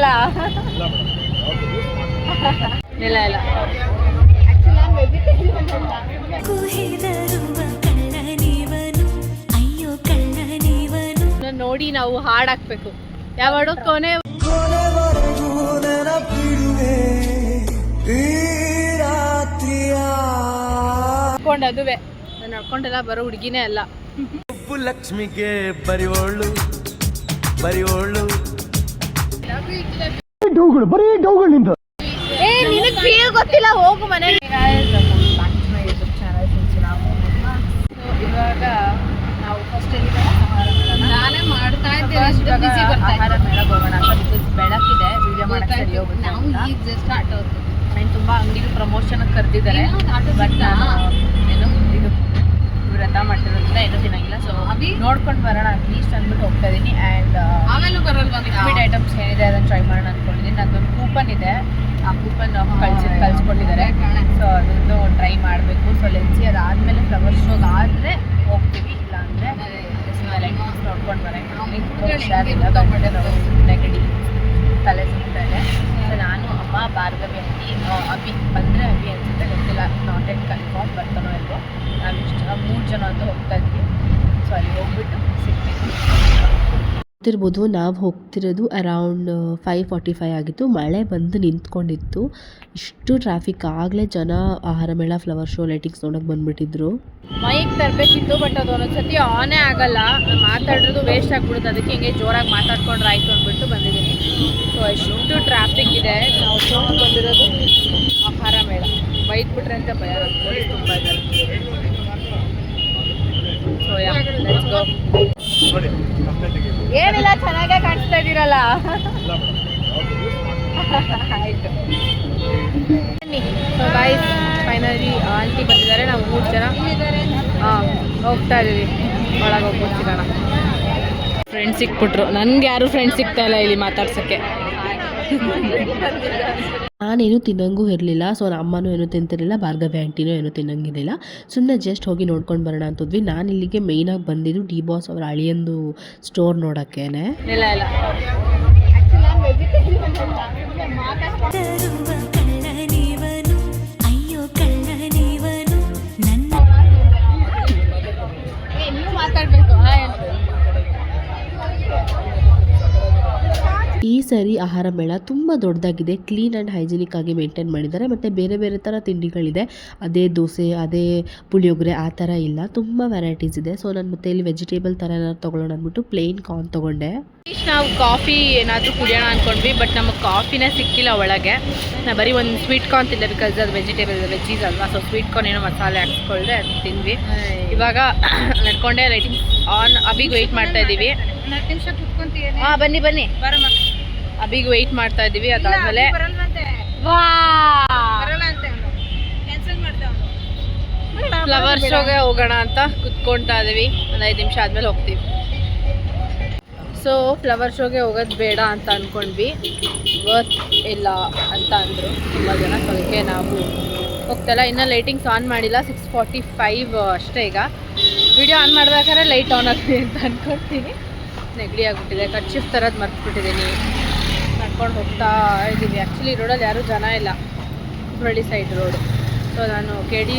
ತಿಂದಿರಲ್ಲ. ಇಲ್ಲ ಇಲ್ಲ ನೋಡಿ ನಾವು ಹಾಡ್ ಹಾಕ್ಬೇಕು. ಯಾವ ಹಾಡು? ಕೊನೆ ಅದುವೆ ನಾನು ನಡ್ಕೊಂಡೆಲ್ಲ ಬರೋ ಹುಡುಗಿನೇ ಅಲ್ಲ. ಲಕ್ಷ್ಮಿಗೆ ಬರಿವೋಳು ನಿನಗೆ ಫೀಲ್ ಗೊತ್ತಿಲ್ಲ, ಹೋಗು ಮನೆಗೆ. ಇವಾಗ ನಾವು ಫಸ್ಟ್ ನಾನೇ ಮಾಡ್ತಾ ಇದ್ದೇನೆ ಆಹಾರ ಮೇಳಕ್ಕೆ ಹೋಗೋಣ ಅಂತ. ಬಿಕಾಸ್ ಬೆಳಕಿದೆ, ವಿಡಿಯೋ ಮಾಡಕ್ಕೆ ಸರಿ ಹೋಗುತ್ತೆ. ನಾವು ಈಗ ಜಸ್ಟ್ ಆಟೋ ಆ್ಯಂಡ್ ತುಂಬ ಅಂಗಡಿಗೆ ಪ್ರಮೋಷನ್ಗೆ ಕರೆದಿದ್ದಾರೆ. ಬಟ್ ನಾನು ಏನು ಇದು ವ್ರತ ಮಾಡ್ತಿರೋದ್ರಿಂದ ಏನೂ ತಿನ್ನಂಗಿಲ್ಲ. ಸೊ ನೋಡ್ಕೊಂಡು ಬರೋಣ ಅಟ್ಲೀಸ್ಟ್ ಅಂದ್ಬಿಟ್ಟು ಹೋಗ್ತಾ ಇದ್ದೀನಿ. ಆ್ಯಂಡ್ ಆಮೇಲೆ ಬರಲ್ವಾ ಲಿಕ್ವಿಡ್ ಐಟಮ್ಸ್ ಏನಿದೆ ಅದನ್ನು ಟ್ರೈ ಮಾಡೋಣ ಅಂದ್ಕೊಂಡಿದ್ದೀನಿ. ನಂದೊಂದು ಕೂಪನ್ ಇದೆ, ಆ ಕೂಪನ್ ಕಳಿಸ್ಕೊಟ್ಟಿದ್ದಾರೆ. ಸೊ ಅದೊಂದು ಟ್ರೈ ಮಾಡಬೇಕು. ಸೊ ಲೆನ್ಸಿ ಅದಾದಮೇಲೆ ಫ್ಲವರ್ ಶೋಗೆ ಆದರೆ ಹೋಗ್ತೀವಿ, ಇಲ್ಲ ಅಂದರೆ ಲೈಟಿಂಗ್ಸ್ ನೋಡ್ಕೊಂಡು ಬರೋಣ. ಹುಷಾರಿಲ್ಲ, ನೆಗಡಿ, ತಲೆ ಸುತ್ತಾ ಇದೆ. ಸೊ ನಾನು, ಅಮ್ಮ, ಭಾರ್ಗವಿ ಆಂಟಿ, ಅಭಿ ಬಂದರೆ ಅಭಿ ಅನಿಸುತ್ತೆ, ಗೊತ್ತಿಲ್ಲ, ನಾಟ್ ಎಟ್ ಕನ್ಫರ್ಮ್ ಬರ್ತಾನೋ ಇಲ್ವೋ. ನಾವಿಷ್ಟು 3 ಜನ ಅಂತ ಹೋಗ್ತಾ ಇದ್ವಿ. ಸೊ ಅಲ್ಲಿ ಹೋಗ್ಬಿಟ್ಟು ಸಿಗ್ಬೇಕು. ಗೊತ್ತಿರ್ಬೋದು, ನಾವು ಹೋಗ್ತಿರೋದು ಅರೌಂಡ್ 5:45 ಆಗಿತ್ತು. ಮಳೆ ಬಂದು ನಿಂತ್ಕೊಂಡಿತ್ತು. ಇಷ್ಟು ಟ್ರಾಫಿಕ್ ಆಗಲೇ ಜನ ಆಹಾರ ಮೇಳ, ಫ್ಲವರ್ ಶೋ, ಲೈಟಿಂಗ್ಸ್ ನೋಡೋಕೆ ಬಂದುಬಿಟ್ಟಿದ್ರು. ಮೈಕ್ ತರಬೇಕಿತ್ತು, ಬಟ್ ಅದು ಒಂದೊಂದ್ಸತಿ ಆನೇ ಆಗಲ್ಲ. ಮಾತಾಡೋದು ವೇಸ್ಟ್ ಆಗಿಬಿಡುತ್ತೆ. ಅದಕ್ಕೆ ಹಿಂಗೆ ಜೋರಾಗಿ ಮಾತಾಡ್ಕೊಂಡ್ರೆ ಆಯಿತು ಅಂದ್ಬಿಟ್ಟು ಬಂದಿದ್ದೀನಿ. ಸೊ ಎಷ್ಟು ಟ್ರಾಫಿಕ್ ಇದೆ. ನಾವು ಹೋಗಿ ಬಂದಿರೋದು ಆಹಾರ ಮೇಳ. ಬೈದ್ಬಿಟ್ರೆ ಅಂತ ಭಯ, ಪೊಲೀಸ್ ತುಂಬ ಇದ್ದಾರೆ. So let's go. ಏನಿಲ್ಲ, ಚೆನ್ನಾಗೇ ಕಾಣಿಸ್ತಾ ಇದ್ದೀರಲ್ಲ. ಆಯಿತು ಬನ್ನಿ. ಸೊ ಗಾಯ್ಸ್, ಫೈನಲಿ ಆಂಟಿ ಬಂದಿದ್ದಾರೆ. ನಾವು 3 ಜನ ಹೋಗ್ತಾ ಇದ್ದೀವಿ. ಒಳಗೆ ಹೋಗ್ಬಿಟ್ಟು ಸಿಗೋಣ. ಫ್ರೆಂಡ್ಸ್ ಸಿಕ್ಬಿಟ್ರು. ನನಗೆ ಯಾರು ಫ್ರೆಂಡ್ಸ್ ಸಿಗ್ತಾ ಇಲ್ಲ ಇಲ್ಲಿ ಮಾತಾಡ್ಸೋಕ್ಕೆ. ನಾನೇನು ತಿನ್ನಂಗೂ ಇರಲಿಲ್ಲ. ಸೊ ಅಮ್ಮನೂ ಏನೂ ತಿಂತಿರಲಿಲ್ಲ, ಭಾರ್ಗವಿ ಆಂಟಿನೂ ಏನೂ ತಿನ್ನಂಗಿರಲಿಲ್ಲ. ಸುಮ್ಮನೆ ಜಸ್ಟ್ ಹೋಗಿ ನೋಡ್ಕೊಂಡು ಬರೋಣ ಅಂತದ್ವಿ. ನಾನು ಇಲ್ಲಿಗೆ ಮೇಯ್ನಾಗಿ ಬಂದಿದ್ದು ಡಿ ಬಾಸ್ ಅವರ ಅಳಿಯಂದು ಸ್ಟೋರ್ ನೋಡೋಕ್ಕೇನೆ. ಇಲ್ಲ ಇಲ್ಲ ಮಾತಾಡಬೇಕು. ಈ ಸರಿ ಆಹಾರ ಮೇಳ ತುಂಬ ದೊಡ್ಡದಾಗಿದೆ. ಕ್ಲೀನ್ ಆ್ಯಂಡ್ ಹೈಜಿನಿಕ್ ಆಗಿ ಮೇಂಟೈನ್ ಮಾಡಿದ್ದಾರೆ. ಮತ್ತು ಬೇರೆ ಬೇರೆ ಥರ ತಿಂಡಿಗಳಿದೆ. ಅದೇ ದೋಸೆ, ಅದೇ ಪುಳಿಯೋಗರೆ ಆ ಥರ ಇಲ್ಲ, ತುಂಬ ವೆರೈಟೀಸ್ ಇದೆ. ಸೊ ನಾನು ಮತ್ತೆ ಇಲ್ಲಿ ವೆಜಿಟೇಬಲ್ ಥರ ಏನಾದ್ರು ತೊಗೊಳ್ಳೋಣ ಅಂದ್ಬಿಟ್ಟು ಪ್ಲೇನ್ ಕಾರ್ನ್ ತೊಗೊಂಡೆ. ನಾವು ಕಾಫಿ ಏನಾದರೂ ಕುಡಿಯೋಣ ಅಂದ್ಕೊಂಡ್ವಿ, ಬಟ್ ನಮಗೆ ಕಾಫಿನೇ ಸಿಕ್ಕಿಲ್ಲ ಒಳಗೆ. ನಾ ಬರೀ ಒಂದು ಸ್ವೀಟ್ ಕಾರ್ನ್ ತಿಂದೆ, ಬಿಕಾಸ್ ಅದು ವೆಜ್ಜೀಸ್ ಅಲ್ವಾ. ಸೊ ಸ್ವೀಟ್ ಕಾರ್ನ್ ಏನೋ ಮಸಾಲೆ ಹಾಕ್ಸ್ಕೊಳ್ದೆ ಅದು ತಿಂದ್ವಿ. ಇವಾಗ ನಡ್ಕೊಂಡೆ ಲೈಟಿಂಗ್ಸ್ ಆನ್. ಅಭಿಗೆ ವೆಯ್ಟ್ ಮಾಡ್ತಾ ಇದ್ದೀವಿ. ಹಾಂ ಬನ್ನಿ ಬನ್ನಿ, ಅಭಿಗೆ ವೆಯ್ಟ್ ಮಾಡ್ತಾ ಇದ್ದೀವಿ. ಅದಾದಮೇಲೆ ಫ್ಲವರ್ ಶೋಗೆ ಹೋಗೋಣ ಅಂತ ಕುತ್ಕೊಳ್ತಾ ಇದ್ದೀವಿ. ಒಂದು 5 ನಿಮಿಷ ಆದಮೇಲೆ ಹೋಗ್ತೀವಿ. ಸೊ ಫ್ಲವರ್ ಶೋಗೆ ಹೋಗೋದು ಬೇಡ ಅಂತ ಅಂದ್ಕೊಂಡ್ವಿ, ವರ್ತ್ ಇಲ್ಲ ಅಂತ ಅಂದರು ತುಂಬ ಜನ. ಸೊ ಅದಕ್ಕೆ ನಾವು ಹೋಗ್ತಾಯಿಲ್ಲ. ಇನ್ನೂ ಲೈಟಿಂಗ್ಸ್ ಆನ್ ಮಾಡಿಲ್ಲ. 6:45 ಅಷ್ಟೇ. ಈಗ ವಿಡಿಯೋ ಆನ್ ಮಾಡ್ಬೇಕಾದ್ರೆ ಲೈಟ್ ಆನ್ ಆಗ್ತೀವಿ ಅಂತ ಅಂದ್ಕೊಳ್ತೀನಿ. ನೆಗಡಿ ಆಗಿಬಿಟ್ಟಿದೆ, ಕರ್ಚೀಫ್ ಥರದ್ದು ಮರ್ತ್ಬಿಟ್ಟಿದ್ದೀನಿ. ನಡ್ಕೊಂಡು ಹೋಗ್ತಾ ಇದ್ದೀವಿ. ಆ್ಯಕ್ಚುಲಿ ರೋಡಲ್ಲಿ ಯಾರೂ ಜನ ಇಲ್ಲ, ಹುಬ್ಬಳ್ಳಿ ಸೈಡ್ ರೋಡು. ಸೊ ನಾನು KD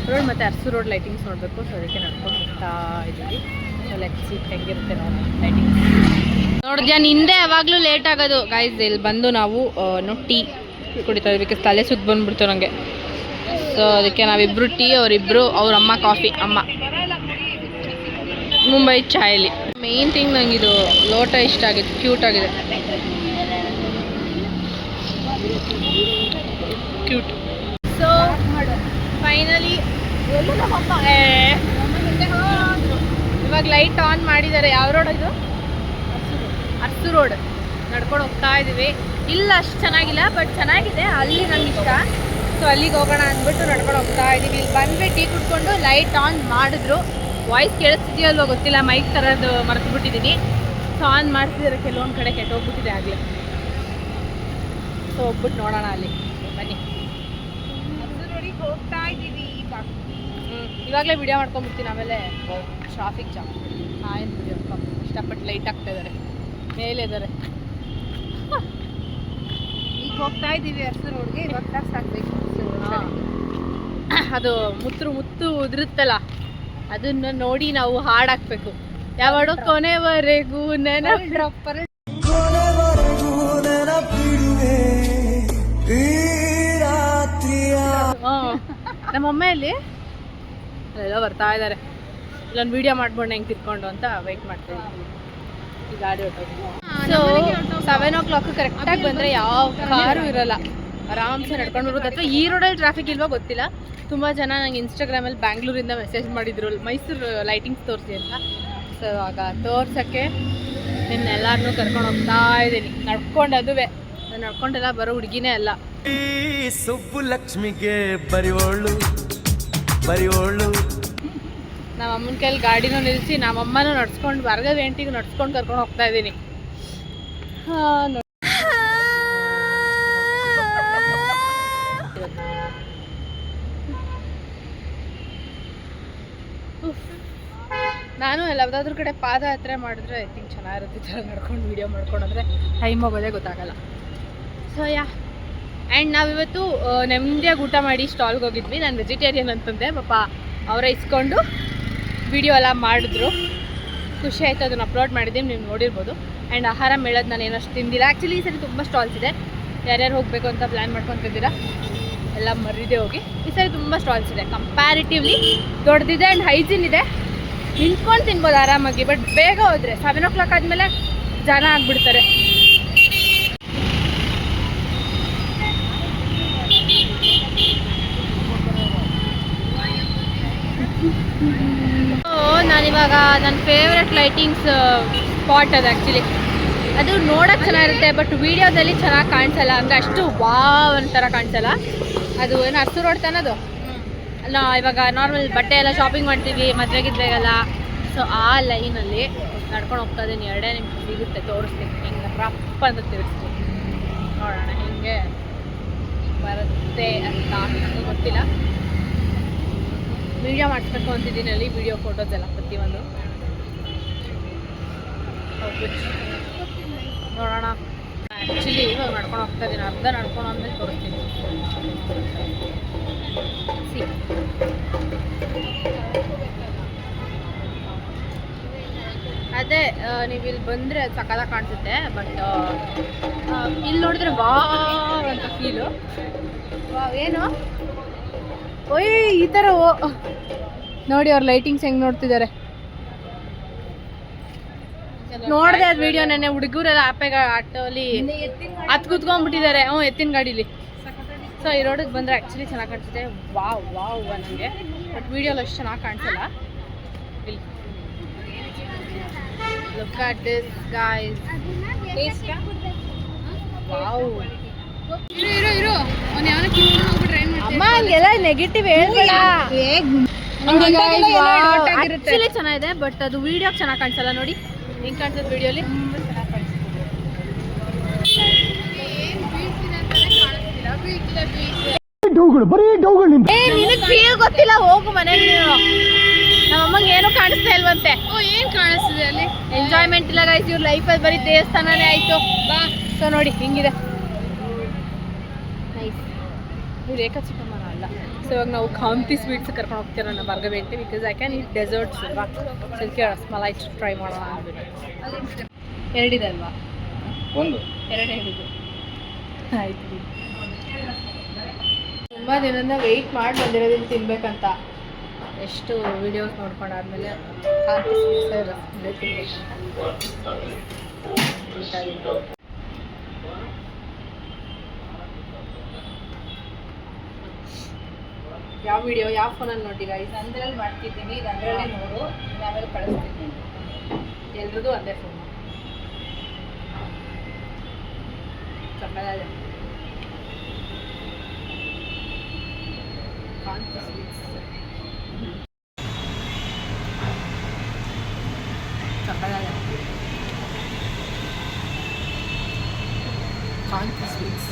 ರೋಡ್ ಮತ್ತು ಅರಸು ರೋಡ್ ಲೈಟಿಂಗ್ಸ್ ನೋಡಬೇಕು. ಸೊ ಅದಕ್ಕೆ ನಡ್ಕೊಂಡು ಹೋಗ್ತಾ ಇದ್ದೀವಿ. ಸೊ ಲೆಟ್ಸ್ ಸಿ ಹೆಂಗಿರುತ್ತೆ ನೋಡಿ ಲೈಟಿಂಗ್ಸ್. ನೋಡಿದ್ಯಾ, ನಿಂದೆ ಯಾವಾಗಲೂ ಲೇಟ್ ಆಗೋದು ಗೈಸ್. ಇಲ್ಲಿ ಬಂದು ನಾವು ಟೀ ಕುಡಿತಾ ಇದ್ದೀವಿ, ಬಿಕಾಸ್ ತಲೆ ಸುತ್ತ ಬಂದುಬಿಡ್ತು ನನಗೆ. ಸೊ ಅದಕ್ಕೆ ನಾವಿಬ್ಬರು ಟೀ, ಅವರಿಬ್ಬರು, ಅವ್ರ ಅಮ್ಮ ಕಾಫಿ. ಅಮ್ಮ ಮುಂಬೈ ಚಾಯಲ್ಲಿ. ಮೇನ್ ಥಿಂಗ್ ನನಗಿದು ಲೋಟ ಇಷ್ಟ ಆಗಿದೆ, ಕ್ಯೂಟ್ ಆಗಿದೆ, ಕ್ಯೂಟ್. ಸೊ ಫೈನಲಿ ಇವಾಗ ಲೈಟ್ ಆನ್ ಮಾಡಿದ್ದಾರೆ. ಯಾವ ರೋಡ್ ಇದು? ಅರಸು ರೋಡ್. ನಡ್ಕೊಂಡು ಹೋಗ್ತಾ ಇದ್ದೀವಿ. ಇಲ್ಲ ಅಷ್ಟು ಚೆನ್ನಾಗಿಲ್ಲ, ಬಟ್ ಚೆನ್ನಾಗಿದೆ. ಅಲ್ಲಿ ನಂಗೆ ಇಷ್ಟ. ಸೊ ಅಲ್ಲಿಗೆ ಹೋಗೋಣ ಅಂದ್ಬಿಟ್ಟು ನಡ್ಕೊಂಡು ಹೋಗ್ತಾ ಇದ್ದೀವಿ. ಇಲ್ಲಿ ಬಂದ್ಬಿಟ್ಟು ಟೀ ಕುಡ್ಕೊಂಡು ಲೈಟ್ ಆನ್ ಮಾಡಿದ್ರು. ವಾಯ್ಸ್ ಕೇಳಿಸ್ತಿದೆಯಲ್ವ ಗೊತ್ತಿಲ್ಲ, ಮೈಕ್ ಥರದ್ದು ಮರೆತುಬಿಟ್ಟಿದ್ದೀನಿ. ಸೊ ಆನ್ ಮಾಡ್ತಿದ್ದಾರೆ, ಕೆಲವೊಂದು ಕಡೆ ಕೆಟ್ಟೋಗ್ಬಿಟ್ಟಿದೆ ಆಗಲೇ. ಸೊ ಹೋಗ್ಬಿಟ್ಟು ನೋಡೋಣ ಅಲ್ಲಿ. ಬನ್ನಿ, ಹೋಗ್ತಾ ಇದ್ದೀವಿ. ಇವಾಗಲೇ ವಿಡಿಯೋ ಮಾಡ್ಕೊಂಡ್ಬಿಡ್ತೀನಿ, ಆಮೇಲೆ ಟ್ರಾಫಿಕ್ ಜಾಮ್. ಏನು ವಿಡಿಯೋ ಇಷ್ಟಪಟ್ಟು ಲೈಟ್ ಆಗ್ತಾ ಇದ್ದಾರೆ, ಮೇಲೆ ಇದ್ದಾರೆ. ಈಗ ಹೋಗ್ತಾ ಇದ್ದೀವಿ ಅರ್ಸ ರೋಡ್ಗೆ, ಇವಾಗ ಕ್ರಾಸ್ ಆಗಬೇಕು. ಅದು ಮುತ್ತು ಉದುರುತ್ತಲ್ಲ, ಅದನ್ನ ನೋಡಿ ನಾವು ಹಾಡಾಕ್ಬೇಕು. ಯಾವ ಹಾಡು? ಕೊನೆವರೆಗೂ ನೆನಪರ ನಮ್ಮಮ್ಮ ಇಲ್ಲಿ ಎಲ್ಲ ಬರ್ತಾ ಇದ್ದಾರೆ. ಇಲ್ಲೊಂದು ವಿಡಿಯೋ ಮಾಡ್ಕೊಂಡು ಹೆಂಗೆ ತಿರ್ಕೊಂಡು ಅಂತ ವೆಯ್ಟ್ ಮಾಡ್ತಾ ಇದ್ದೀವಿ. ಈ ಗಾಡಿ ಹೊಟ್ಟೋಗಿ ಸೊ 7 o'clock ಕರೆಕ್ಟಾಗಿ ಬಂದರೆ ಯಾವ ಕಾರು ಇರಲ್ಲ, ಆರಾಮ್ಸೆ ನಡ್ಕೊಂಡು ಬರ್ಬೋದು. ಅಥವಾ ಈ ರೋಡಲ್ಲಿ ಟ್ರಾಫಿಕ್ ಇಲ್ವೋ ಗೊತ್ತಿಲ್ಲ. ತುಂಬ ಜನ ನಂಗೆ ಇನ್ಸ್ಟಾಗ್ರಾಮಲ್ಲಿ ಬ್ಯಾಂಗ್ಳೂರಿಂದ ಮೆಸೇಜ್ ಮಾಡಿದ್ರು ಮೈಸೂರು ಲೈಟಿಂಗ್ಸ್ ತೋರಿಸಿ ಅಂತ. ಸೊ ಆಗ ತೋರ್ಸೋಕ್ಕೆ ನಿನ್ನೆಲ್ಲರನ್ನೂ ಕರ್ಕೊಂಡು ಹೋಗ್ತಾ ಇದ್ದೀನಿ ನಡ್ಕೊಂಡು. ಅದುವೇ ನಾನು ನಡ್ಕೊಂಡೆಲ್ಲ ಬರೋ ಹುಡುಗಿನೇ ಅಲ್ಲ. ಈ ಸುಬ್ಬುಲಕ್ಷ್ಮಿಗೆ ಬರಿವೋಳು ಬರಿವೋಳು. ನಮ್ಮ ಅಮ್ಮನ ಕೈಲಿ ಗಾಡಿನೂ ನಿಲ್ಲಿಸಿ ನಮ್ಮಮ್ಮನೂ ನಡ್ಸ್ಕೊಂಡು ಬರ್ಗದ ಎಂಟಿಗೆ ನಡ್ಸ್ಕೊಂಡು ಕರ್ಕೊಂಡು ಹೋಗ್ತಾ ಇದ್ದೀನಿ. ನಾನು ಯಾವುದಾದ್ರೂ ಕಡೆ ಪಾದಯಾತ್ರೆ ಮಾಡಿದ್ರೆ ಐ ಥಿಂಕ್ ಚೆನ್ನಾಗಿರುತ್ತೆ. ಈ ಥರ ನಡ್ಕೊಂಡು ವೀಡಿಯೋ ಮಾಡ್ಕೊಂಡ್ರೆ ಟೈಮ್ ಹೋಗೋದೇ ಗೊತ್ತಾಗಲ್ಲ. ಸೊ ಆ್ಯಂಡ್ ನಾವಿವತ್ತು ನೆಮ್ಮದಿಯಾಗಿ ಊಟ ಮಾಡಿ ಸ್ಟಾಲ್ಗೆ ಹೋಗಿದ್ವಿ. ನಾನು ವೆಜಿಟೇರಿಯನ್ ಅಂತಂದೆ, ಪಾಪ ಅವರೇ ಇಸ್ಕೊಂಡು ವಿಡಿಯೋ ಎಲ್ಲ ಮಾಡಿದ್ರು. ಖುಷಿ ಆಯಿತು. ಅದನ್ನು ಅಪ್ಲೋಡ್ ಮಾಡಿದ್ದೀವಿ, ನೀವು ನೋಡಿರ್ಬೋದು. ಆ್ಯಂಡ್ ಆಹಾರ ಮೇಳದ ನಾನು ಏನಷ್ಟು ತಿಂದಿಲ್ಲ. ಆ್ಯಕ್ಚುಲಿ ಈ ಸರಿ ತುಂಬ ಸ್ಟಾಲ್ಸ್ ಇದೆ. ಯಾರ್ಯಾರು ಹೋಗಬೇಕು ಅಂತ ಪ್ಲ್ಯಾನ್ ಮಾಡ್ಕೊತಿದ್ದೀರಾ ಎಲ್ಲ ಮರಿದೇ ಹೋಗಿ. ಈ ಸರಿ ತುಂಬ ಸ್ಟಾಲ್ಸ್ ಇದೆ, ಕಂಪ್ಯಾರಿಟಿವ್ಲಿ ದೊಡ್ಡದಿದೆ ಆ್ಯಂಡ್ ಹೈಜೀನ್ ಇದೆ. ನಿಂತ್ಕೊಂಡು ತಿನ್ಬೋದು ಆರಾಮಾಗಿ. ಬಟ್ ಬೇಗ ಹೋದರೆ 7 o'clock ಆದಮೇಲೆ ಜನ ಆಗಿಬಿಡ್ತಾರೆ. ನಾನಿವಾಗ ನನ್ನ ಫೇವ್ರೆಟ್ ಲೈಟಿಂಗ್ಸ್ ಸ್ಪಾಟ್ ಅದು. ಆ್ಯಕ್ಚುಲಿ ಅದು ನೋಡೋಕ್ಕೆ ಚೆನ್ನಾಗಿರುತ್ತೆ, ಬಟ್ ವೀಡಿಯೋದಲ್ಲಿ ಚೆನ್ನಾಗಿ ಕಾಣಿಸಲ್ಲ. ಅಂದರೆ ಅಷ್ಟು ವಾವ್ ಒಂಥರ ಕಾಣಿಸಲ್ಲ. ಅದು ಏನು ಅರ್ಸು ರೋಡ್ ತಾನದು. ನಾವು ಇವಾಗ ನಾರ್ಮಲ್ ಬಟ್ಟೆ ಎಲ್ಲ ಶಾಪಿಂಗ್ ಮಾಡ್ತೀವಿ ಮದುವೆಗಿದ್ವಾಗೆಲ್ಲ. ಸೊ ಆ ಲೈನಲ್ಲಿ ನಡ್ಕೊಂಡು ಹೋಗ್ತಾ ಇದ್ದೀನಿ. 2 ನಿಮಿಷ ಸಿಗುತ್ತೆ, ತೋರಿಸ್ತೀನಿ ಹಿಂಗೆ ರಪ್ಪ ಅಂತ ತಿರ್ಸ್ತೀನಿ. ನೋಡೋಣ ಹಿಂಗೆ ಬರುತ್ತೆ ಅಂತ. ನನಗೆ ಗೊತ್ತಿಲ್ಲ, ವೀಡಿಯೋ ಮಾಡಿಸ್ಬೇಕು ಅಂತಿದ್ದೀನಿ ಅಲ್ಲಿ. ವೀಡಿಯೋ ಫೋಟೋಸ್ ಎಲ್ಲ ಪ್ರತಿಯೊಂದು ನೋಡೋಣ. ಆ್ಯಕ್ಚುಲಿ ಇವಾಗ ನಡ್ಕೊಂಡು ಹೋಗ್ತಾ ಇದ್ದೀನಿ, ಅರ್ಧ ನಡ್ಕೊಂಡು ಆದ್ಮೇಲೆ ತೋರಿಸ್ತೀನಿ. ಅದೇ ನೀವು ಇಲ್ಲಿ ಬಂದರೆ ಅದು ಸಕ್ಕತ್ತಾಗಿ ಕಾಣಿಸುತ್ತೆ. ಬಟ್ ಇಲ್ಲಿ ನೋಡಿದ್ರೆ ವಾವ್ ಅಂತ ಫೀಲು. ವಾವ್ ಏನು ಓಯ್ ಈ ಥರ ನೋಡಿ ಅವ್ರ ಲೈಟಿಂಗ್ಸ್ ಹೆಂಗೆ ನೋಡ್ತಿದ್ದಾರೆ. ನೋಡಿದೆ ಅದು ವಿಡಿಯೋ. ನೆನ್ನೆ ಹುಡುಗರೆಲ್ಲ ಆಟೋಲಿ ಹತ್ತು ಕೂತ್ಕೊಂಡ್ಬಿಟ್ಟಿದ್ದಾರೆ. ಎತ್ತಿನ ಗಾಡೀಲಿ. ಸೊ ಈ ರೋಡಿಗೆ ಬಂದರೆ ಆ್ಯಕ್ಚುಲಿ ಚೆನ್ನಾಗಿ ಕಾಣಿಸುತ್ತೆ. ವಾವ್ ವಾವ್ ನನಗೆ. ಬಟ್ ವೀಡಿಯೋಲಿ ಅಷ್ಟು ಚೆನ್ನಾಗಿ ಕಾಣಿಸಲ್ಲ. ಇಲ್ಲಿ look at this guys. Wow ಅಮ್ಮ ಹಂಗೆಲ್ಲ ನೆಗೆಟಿವ್ ಹೇಳ್ಬೇಡ. ಆ್ಯಕ್ಚುಲಿ ಚೆನ್ನಾಗಿದೆ, ಬಟ್ ಅದು ವೀಡಿಯೋಗೆ ಚೆನ್ನಾಗಿ ಕಾಣಿಸಲ್ಲ. ನೋಡಿ ಹೆಂಗೆ ಕಾಣಿಸುತ್ತೆ ವೀಡಿಯೋಲಿ. ಗೊತ್ತಿಲ್ಲ, ಹೋಗು ಮನೆಗೆ. ನಮ್ಮಮ್ಮಂಗೆ ಏನು ಕಾಣಿಸ್ತಾ ಇಲ್ವಂತೆ. ಏನು ಕಾಣಿಸ್ತಿದೆ ಅಲ್ಲಿ? ಎಂಜಾಯ್ಮೆಂಟ್ ಇಲ್ಲ ಗೈಸ್ ಇವ್ರ ಲೈಫಲ್ಲಿ, ಬರೀ ದೇವಸ್ಥಾನನೇ ಆಯಿತು. ಬಾ. ಸೊ ನೋಡಿ ಹಿಂಗಿದೆ. ನೈಸ್. ಇವ್ರು ರೇಖಾ ಚಿಕ್ಕಮ್ಮನ ಅಲ್ಲ. ಸೊ ಇವಾಗ ನಾವು ಕಾಂತಿ ಸ್ವೀಟ್ಸ್ ಕರ್ಕೊಂಡು ಹೋಗ್ತೀರ ನಮ್ಮ ಬರ್ಗಬೇಂಟಿ. Because I can eat desserts ಅಲ್ವಾ. ಅದಕ್ಕೆ ರಸ್ಮಲೈ ಟ್ರೈ ಮಾಡೋಣ ಅಂದ್ಬಿಟ್ಟು. 2 ಇದೆ ಅಲ್ವಾ? 2 ಹೇಳಿದ್ದು. ಆಯ್ತು. ತುಂಬ ದಿನದಿಂದ ವೆಯ್ಟ್ ಮಾಡಿ ಬಂದಿರೋದಿಲ್ಲ ತಿನ್ಬೇಕಂತ. ಎಷ್ಟು ವಿಡಿಯೋಸ್ ನೋಡ್ಕೊಂಡಾದ್ಮೇಲೆ ಕಾಂತಿ ಸ್ವೀಟ್ಸ್ ರಸ್ಮಲೈ ತಿನ್ಬೇಕು. ಯಾವ ವಿಡಿಯೋ ಯಾವ ಫೋನಲ್ಲಿ ನೋಡಿ ಗೈಸ್? ಅಂದ್ರಲ್ಲಿ ಮಾಡ್ತಿದ್ದೀನಿ, ಇದು ಅದರಲ್ಲೇ ನೋಡು. ಆಮೇಲೆ ಕಳಿಸ್ತೀನಿ. ಎಲ್ರಿಗೂ ಒಂದೇ ಫೋನು. ಸಕ್ಕತ್ತಾಗಿದೆ. ಕಾಂತಿ ಸ್ವೀಟ್ಸ್ ಸಕ್ಕತ್ತಾಗಿದೆ. ಕಾಂತಿ ಸ್ವೀಟ್ಸ್